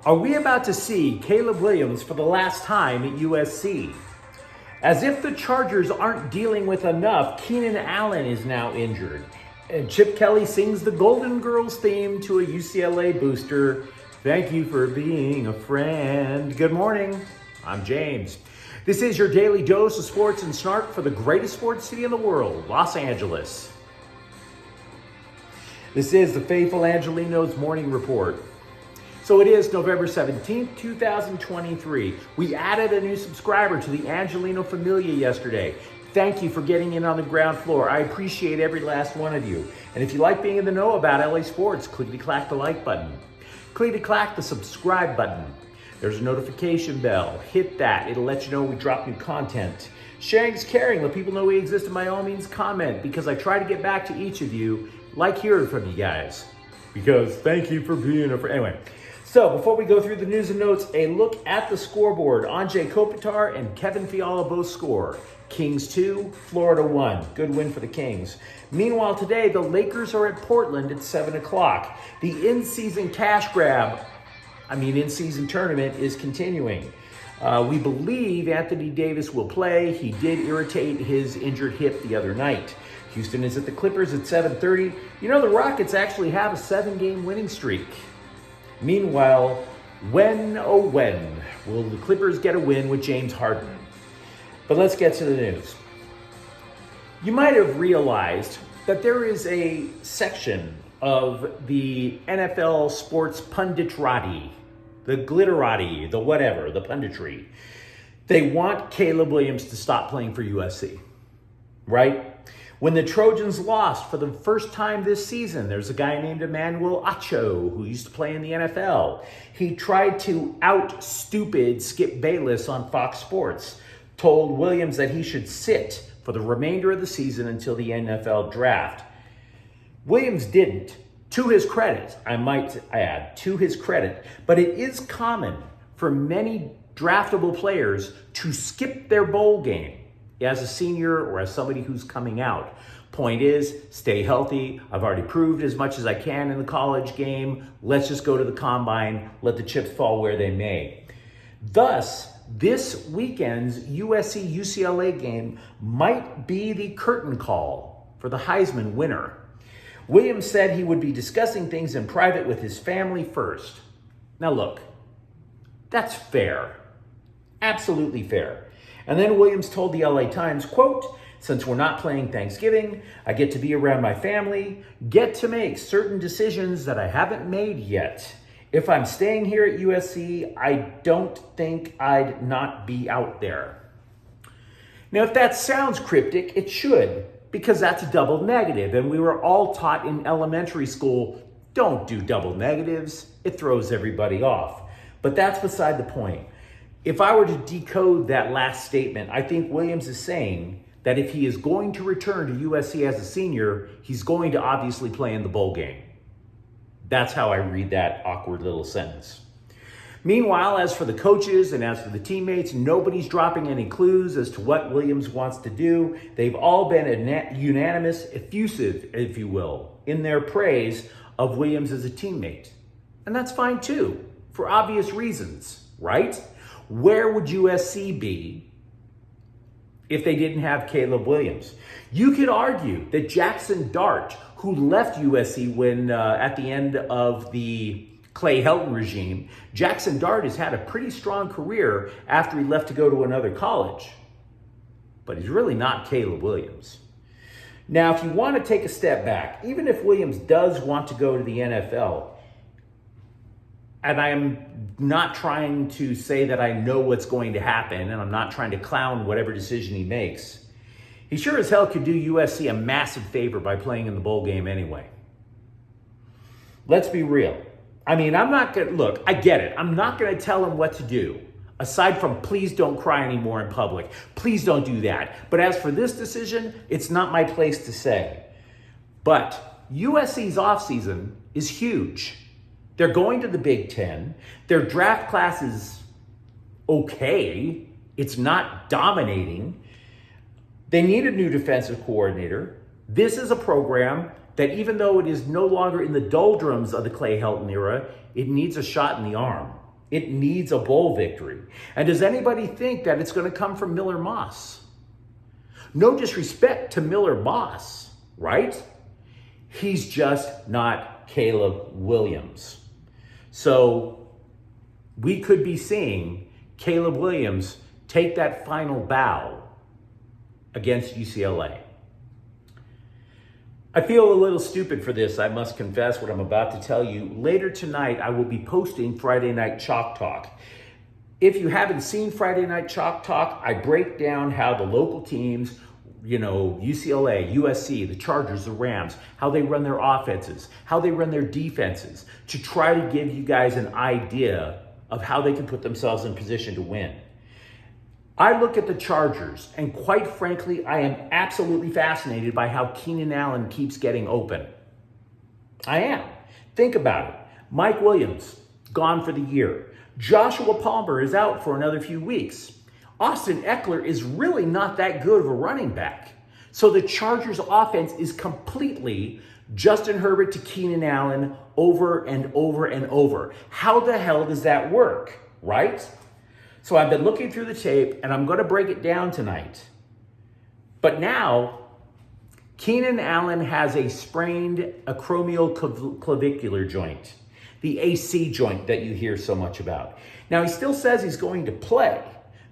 Are we about to see Caleb Williams for the last time at USC? As if the Chargers aren't dealing with enough, Keenan Allen is now injured. And Chip Kelly sings the Golden Girls theme to a UCLA booster. Thank you for being a friend. Good morning. I'm James. This is your daily dose of sports and snark for the greatest sports city in the world, Los Angeles. This is the faithful Angelenos morning report. So it is November 17th, 2023. We added a new subscriber to the Angeleno Familia yesterday. Thank you for getting in on the ground floor. I appreciate every last one of you. And if you like being in the know about LA sports, clickety-clack the like button. Clickety-clack the subscribe button. There's a notification bell. Hit that. It'll let you know when we drop new content. Sharing is caring. Let people know we exist, and by all means comment, because I try to get back to each of you, like hearing from you guys. Because thank you for being a friend. Anyway. So before we go through the news and notes, a look at the scoreboard. Anze Kopitar and Kevin Fiala both score. Kings 2, Florida 1. Good win for the Kings. Meanwhile, today, the Lakers are at Portland at 7 o'clock. The in-season in-season tournament is continuing. We believe Anthony Davis will play. He did irritate his injured hip the other night. Houston is at the Clippers at 7:30. You know, the Rockets actually have a 7-game winning streak. Meanwhile, when will the Clippers get a win with James Harden? But let's get to the news. You might have realized that there is a section of the NFL sports punditry, the glitterati, the whatever, the punditry. They want Caleb Williams to stop playing for USC, right? When the Trojans lost for the first time this season, there's a guy named Emmanuel Acho who used to play in the NFL. He tried to out-stupid Skip Bayless on Fox Sports, told Williams that he should sit for the remainder of the season until the NFL draft. Williams didn't, to his credit, I might add, to his credit, but it is common for many draftable players to skip their bowl game as a senior or as somebody who's coming out. Point is, stay healthy. I've already proved as much as I can in the college game. Let's just go to the combine, let the chips fall where they may. Thus, this weekend's USC-UCLA game might be the curtain call for the Heisman winner. Williams said he would be discussing things in private with his family first. Now look, that's fair. Absolutely fair. And then Williams told the LA Times, quote, "Since we're not playing Thanksgiving, I get to be around my family, get to make certain decisions that I haven't made yet. If I'm staying here at USC, I don't think I'd not be out there." Now, if that sounds cryptic, it should, because that's a double negative. And we were all taught in elementary school, don't do double negatives. It throws everybody off. But that's beside the point. If I were to decode that last statement, I think Williams is saying that if he is going to return to USC as a senior, he's going to obviously play in the bowl game. That's how I read that awkward little sentence. Meanwhile, as for the coaches and as for the teammates, nobody's dropping any clues as to what Williams wants to do. They've all been unanimous, effusive, if you will, in their praise of Williams as a teammate. And that's fine too, for obvious reasons, right? Where would USC be if they didn't have Caleb Williams? You could argue that Jackson Dart, who left USC when at the end of the Clay Helton regime, Jackson Dart has had a pretty strong career after he left to go to another college. But he's really not Caleb Williams. Now, if you want to take a step back, even if Williams does want to go to the NFL, and I'm not trying to say that I know what's going to happen, and I'm not trying to clown whatever decision he makes, he sure as hell could do USC a massive favor by playing in the bowl game anyway. Let's be real. I mean, I get it. I'm not going to tell him what to do, aside from please don't cry anymore in public. Please don't do that. But as for this decision, it's not my place to say. But USC's offseason is huge. They're going to the Big Ten. Their draft class is okay. It's not dominating. They need a new defensive coordinator. This is a program that, even though it is no longer in the doldrums of the Clay Helton era, it needs a shot in the arm. It needs a bowl victory. And does anybody think that it's going to come from Miller Moss? No disrespect to Miller Moss, right? He's just not Caleb Williams. So we could be seeing Caleb Williams take that final bow against UCLA. I feel a little stupid for this, I must confess what I'm about to tell you. Later tonight, I will be posting Friday Night Chalk Talk. If you haven't seen Friday Night Chalk Talk, I break down how the local teams, UCLA, USC, the Chargers, the Rams, how they run their offenses, how they run their defenses, to try to give you guys an idea of how they can put themselves in position to win. I look at the Chargers, and quite frankly, I am absolutely fascinated by how Keenan Allen keeps getting open. I am. Think about it. Mike Williams, gone for the year. Joshua Palmer is out for another few weeks. Austin Eckler is really not that good of a running back. So the Chargers offense is completely Justin Herbert to Keenan Allen over and over and over. How the hell does that work, right? So I've been looking through the tape, and I'm going to break it down tonight. But now, Keenan Allen has a sprained acromioclavicular joint, the AC joint that you hear so much about. Now, he still says he's going to play,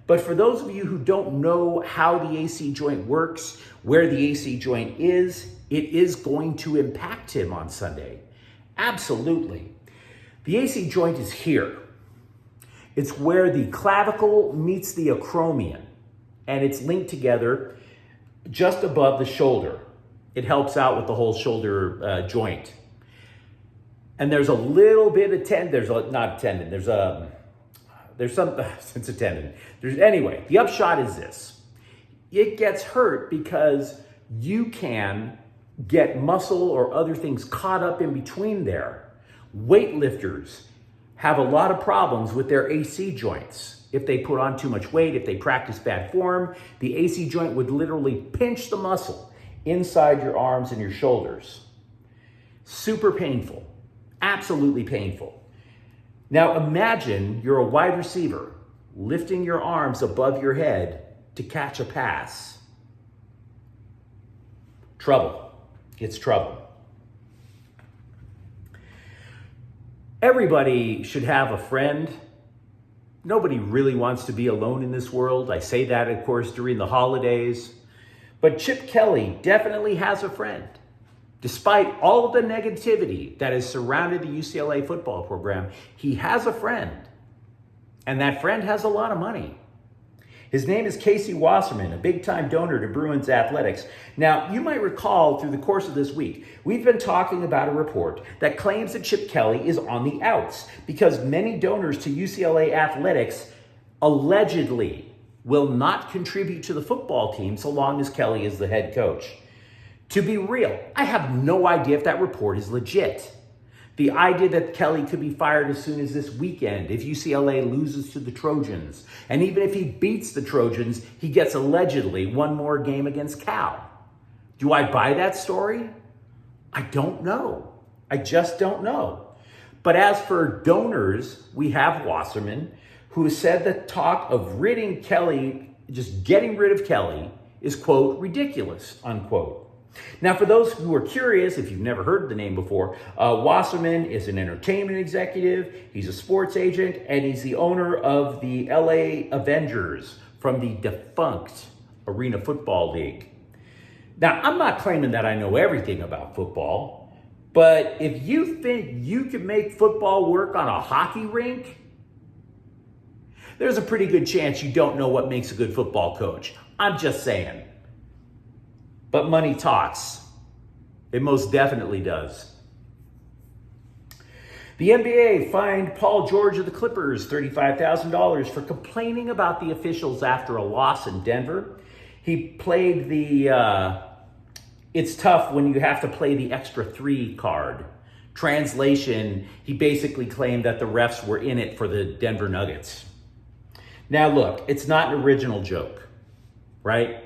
but for those of you who don't know how the AC joint works, where the AC joint is, it is going to impact him on Sunday. Absolutely. The AC joint is here. It's where the clavicle meets the acromion, and it's linked together just above the shoulder. It helps out with the whole shoulder joint. And there's a little bit of tendon. There's not a tendon. There's some. It's a tendon. Anyway. The upshot is this: it gets hurt because you can get muscle or other things caught up in between there. Weightlifters have a lot of problems with their AC joints. If they put on too much weight, if they practice bad form, the AC joint would literally pinch the muscle inside your arms and your shoulders. Super painful, absolutely painful. Now imagine you're a wide receiver lifting your arms above your head to catch a pass. Trouble. It's trouble. Everybody should have a friend. Nobody really wants to be alone in this world. I say that, of course, during the holidays. But Chip Kelly definitely has a friend. Despite all of the negativity that has surrounded the UCLA football program, he has a friend. And that friend has a lot of money. His name is Casey Wasserman, a big-time donor to Bruins athletics. Now, you might recall through the course of this week, we've been talking about a report that claims that Chip Kelly is on the outs because many donors to UCLA athletics allegedly will not contribute to the football team so long as Kelly is the head coach. To be real, I have no idea if that report is legit. The idea that Kelly could be fired as soon as this weekend if UCLA loses to the Trojans. And even if he beats the Trojans, he gets allegedly one more game against Cal. Do I buy that story? I don't know. I just don't know. But as for donors, we have Wasserman, who said that talk of ridding Kelly, just getting rid of Kelly, is, quote, ridiculous, unquote. Now, for those who are curious, if you've never heard the name before, Wasserman is an entertainment executive, he's a sports agent, and he's the owner of the LA Avengers from the defunct Arena Football League. Now, I'm not claiming that I know everything about football, but if you think you can make football work on a hockey rink, there's a pretty good chance you don't know what makes a good football coach. I'm just saying. But money talks. It most definitely does. The NBA fined Paul George of the Clippers $35,000 for complaining about the officials after a loss in Denver. He played it's tough when you have to play the extra 3 card. Translation, he basically claimed that the refs were in it for the Denver Nuggets. Now look, it's not an original joke, right?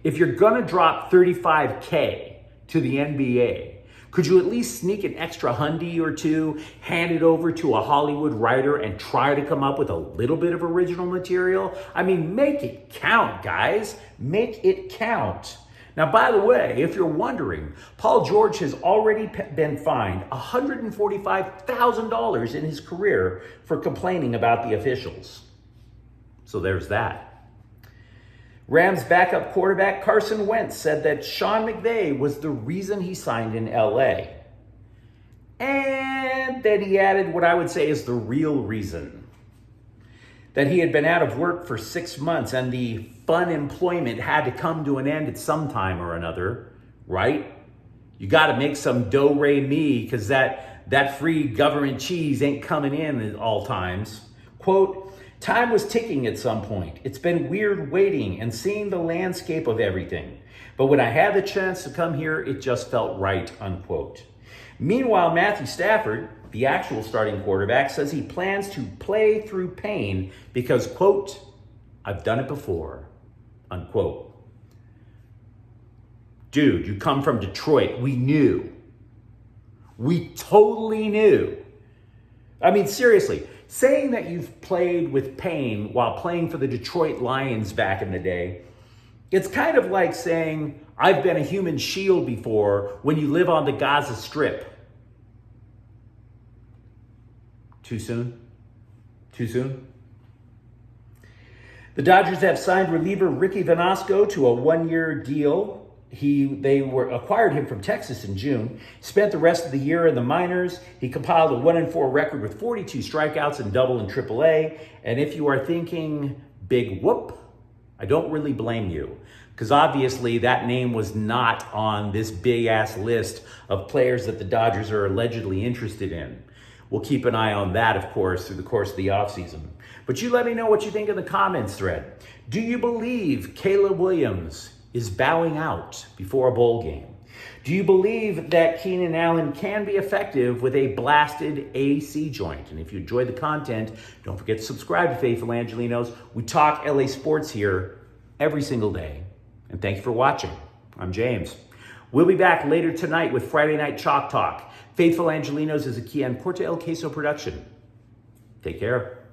If you're gonna drop $35K to the NBA, Could you at least sneak an extra hundie or two, hand it over to a Hollywood writer and try to come up with a little bit of original material? I mean, make it count, guys. Make it count. Now, by the way, if you're wondering, Paul George has already been fined $145,000 in his career for complaining about the officials. So there's that. Rams backup quarterback Carson Wentz said that Sean McVay was the reason he signed in LA. And then he added what I would say is the real reason. That he had been out of work for 6 months and the fun employment had to come to an end at some time or another, right? You got to make some do-re-mi because that free government cheese ain't coming in at all times. Quote, time was ticking at some point. It's been weird waiting and seeing the landscape of everything. But when I had the chance to come here, it just felt right, unquote. Meanwhile, Matthew Stafford, the actual starting quarterback, says he plans to play through pain because, quote, I've done it before, unquote. Dude, you come from Detroit. We knew. We totally knew. I mean, seriously, saying that you've played with pain while playing for the Detroit Lions back in the day, it's kind of like saying, I've been a human shield before when you live on the Gaza Strip. Too soon? Too soon? The Dodgers have signed reliever Ricky Vanasco to a 1-year deal. They acquired him from Texas in June, spent the rest of the year in the minors. He compiled a 1-4 record with 42 strikeouts and double in AAA. And if you are thinking, big whoop, I don't really blame you, because obviously that name was not on this big-ass list of players that the Dodgers are allegedly interested in. We'll keep an eye on that, of course, through the course of the offseason. But you let me know what you think in the comments thread. Do you believe Caleb Williams is bowing out before a bowl game? Do you believe that Keenan Allen can be effective with a blasted AC joint? And if you enjoyed the content, don't forget to subscribe to Faithful Angelenos. We talk LA sports here every single day. And thank you for watching. I'm James. We'll be back later tonight with Friday Night Chalk Talk. Faithful Angelenos is a Keenan Corte El Queso production. Take care.